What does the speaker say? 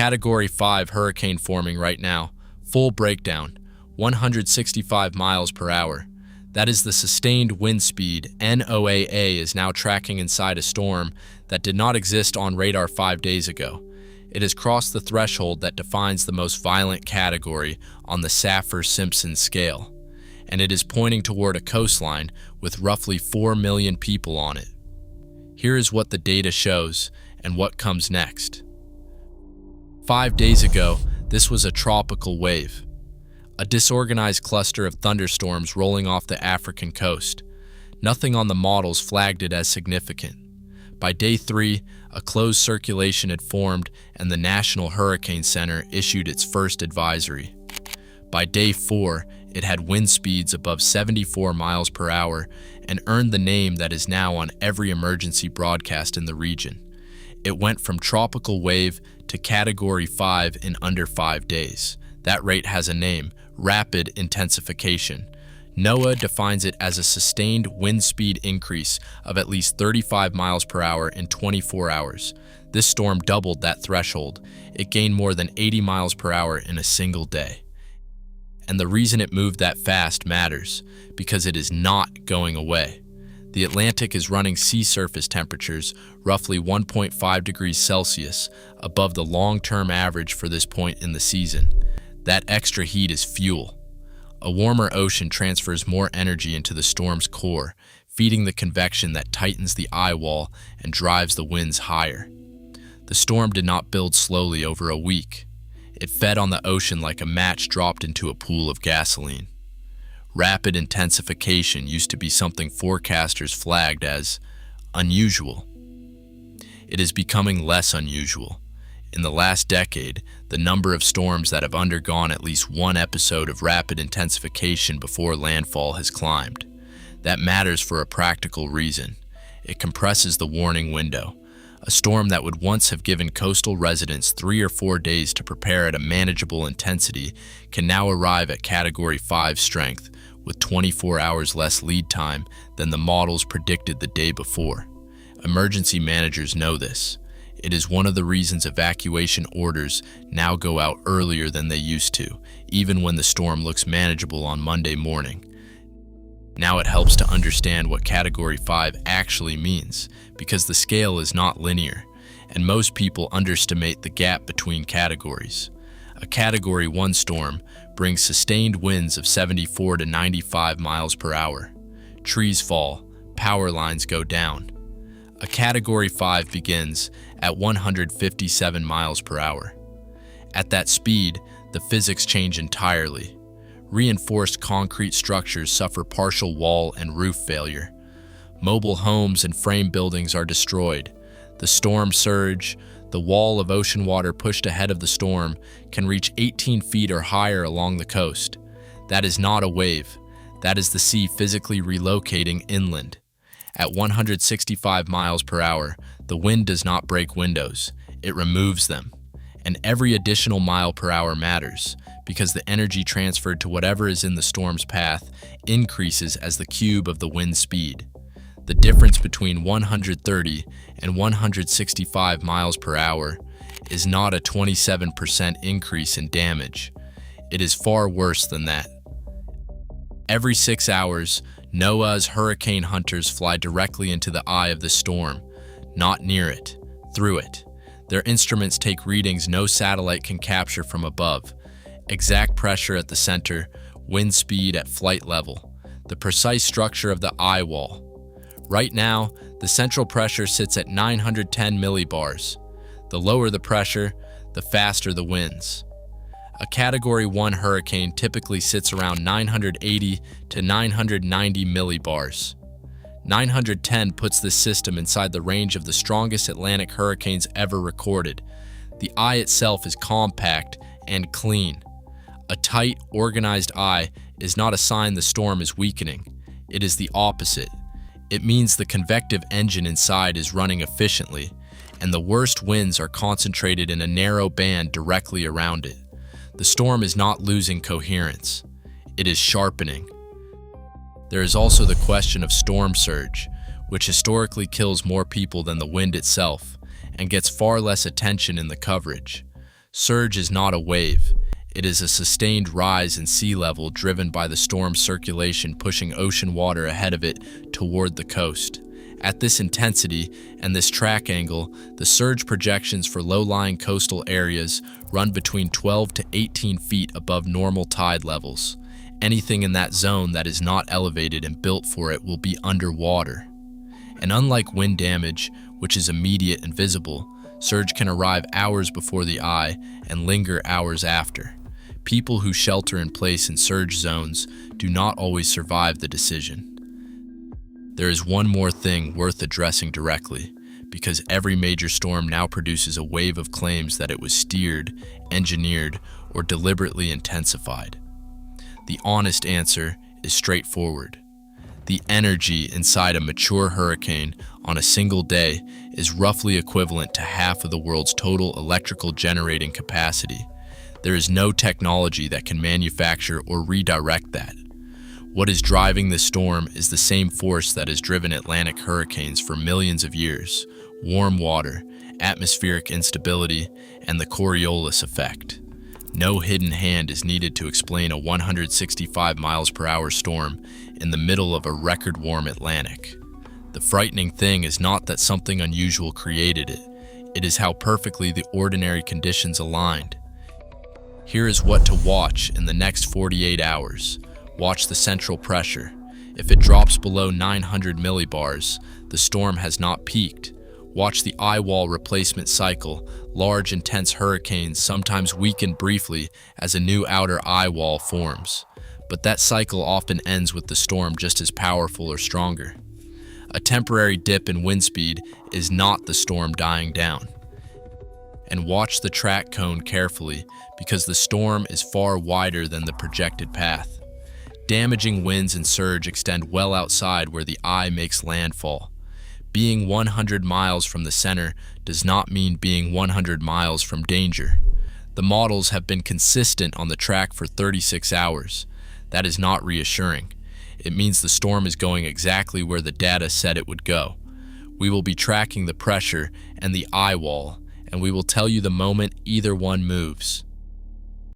Category 5 hurricane forming right now. Full breakdown, 165 miles per hour. That is the sustained wind speed NOAA is now tracking inside a storm that did not exist on radar 5 days ago. It has crossed the threshold that defines the most violent category on the Saffir-Simpson scale, and it is pointing toward a coastline with roughly 4 million people on it. Here is what the data shows and what comes next. 5 days ago, this was a tropical wave, a disorganized cluster of thunderstorms rolling off the African coast. Nothing on the models flagged it as significant. By day 3, a closed circulation had formed and the National Hurricane Center issued its first advisory. By day 4, it had wind speeds above 74 miles per hour and earned the name that is now on every emergency broadcast in the region. It went from tropical wave to Category 5 in under 5 days. That rate has a name: rapid intensification. NOAA defines it as a sustained wind speed increase of at least 35 miles per hour in 24 hours. This storm doubled that threshold. It gained more than 80 miles per hour in a single day. And the reason it moved that fast matters, because it is not going away. The Atlantic is running sea surface temperatures roughly 1.5 degrees Celsius above the long-term average for this point in the season. That extra heat is fuel. A warmer ocean transfers more energy into the storm's core, feeding the convection that tightens the eye wall and drives the winds higher. The storm did not build slowly over a week. It fed on the ocean like a match dropped into a pool of gasoline. Rapid intensification used to be something forecasters flagged as unusual. It is becoming less unusual. In the last decade, the number of storms that have undergone at least one episode of rapid intensification before landfall has climbed. That matters for a practical reason. It compresses the warning window. A storm that would once have given coastal residents 3 or 4 days to prepare at a manageable intensity can now arrive at Category 5 strength with 24 hours less lead time than the models predicted the day before. Emergency managers know this. It is one of the reasons evacuation orders now go out earlier than they used to, even when the storm looks manageable on Monday morning. Now it helps to understand what Category 5 actually means, because the scale is not linear, and most people underestimate the gap between categories. A Category 1 storm brings sustained winds of 74 to 95 miles per hour. Trees fall, power lines go down. A Category 5 begins at 157 miles per hour. At that speed, the physics change entirely. Reinforced concrete structures suffer partial wall and roof failure. Mobile homes and frame buildings are destroyed. The storm surge, the wall of ocean water pushed ahead of the storm, can reach 18 feet or higher along the coast. That is not a wave. That is the sea physically relocating inland. At 165 miles per hour, the wind does not break windows. It removes them. And every additional mile per hour matters, because the energy transferred to whatever is in the storm's path increases as the cube of the wind speed. The difference between 130 and 165 miles per hour is not a 27% increase in damage. It is far worse than that. Every 6 hours, NOAA's hurricane hunters fly directly into the eye of the storm, not near it, through it. Their instruments take readings no satellite can capture from above. Exact pressure at the center, wind speed at flight level, the precise structure of the eye wall. Right now, the central pressure sits at 910 millibars. The lower the pressure, the faster the winds. A Category 1 hurricane typically sits around 980 to 990 millibars. 910 puts this system inside the range of the strongest Atlantic hurricanes ever recorded. The eye itself is compact and clean. A tight, organized eye is not a sign the storm is weakening. It is the opposite. It means the convective engine inside is running efficiently, and the worst winds are concentrated in a narrow band directly around it. The storm is not losing coherence. It is sharpening. There is also the question of storm surge, which historically kills more people than the wind itself and gets far less attention in the coverage. Surge is not a wave. It is a sustained rise in sea level driven by the storm's circulation pushing ocean water ahead of it toward the coast. At this intensity and this track angle, the surge projections for low-lying coastal areas run between 12 to 18 feet above normal tide levels. Anything in that zone that is not elevated and built for it will be underwater. And unlike wind damage, which is immediate and visible, surge can arrive hours before the eye and linger hours after. People who shelter in place in surge zones do not always survive the decision. There is one more thing worth addressing directly, because every major storm now produces a wave of claims that it was steered, engineered, or deliberately intensified. The honest answer is straightforward. The energy inside a mature hurricane on a single day is roughly equivalent to half of the world's total electrical generating capacity. There is no technology that can manufacture or redirect that. What is driving this storm is the same force that has driven Atlantic hurricanes for millions of years: warm water, atmospheric instability, and the Coriolis effect. No hidden hand is needed to explain a 165 miles per hour storm in the middle of a record-warm Atlantic. The frightening thing is not that something unusual created it. It is how perfectly the ordinary conditions aligned. Here is what to watch in the next 48 hours. Watch the central pressure. If it drops below 900 millibars, the storm has not peaked. Watch the eye wall replacement cycle. Large, intense hurricanes sometimes weaken briefly as a new outer eye wall forms. But that cycle often ends with the storm just as powerful or stronger. A temporary dip in wind speed is not the storm dying down. And watch the track cone carefully, because the storm is far wider than the projected path. Damaging winds and surge extend well outside where the eye makes landfall. Being 100 miles from the center does not mean being 100 miles from danger. The models have been consistent on the track for 36 hours. That is not reassuring. It means the storm is going exactly where the data said it would go. We will be tracking the pressure and the eye wall, and we will tell you the moment either one moves.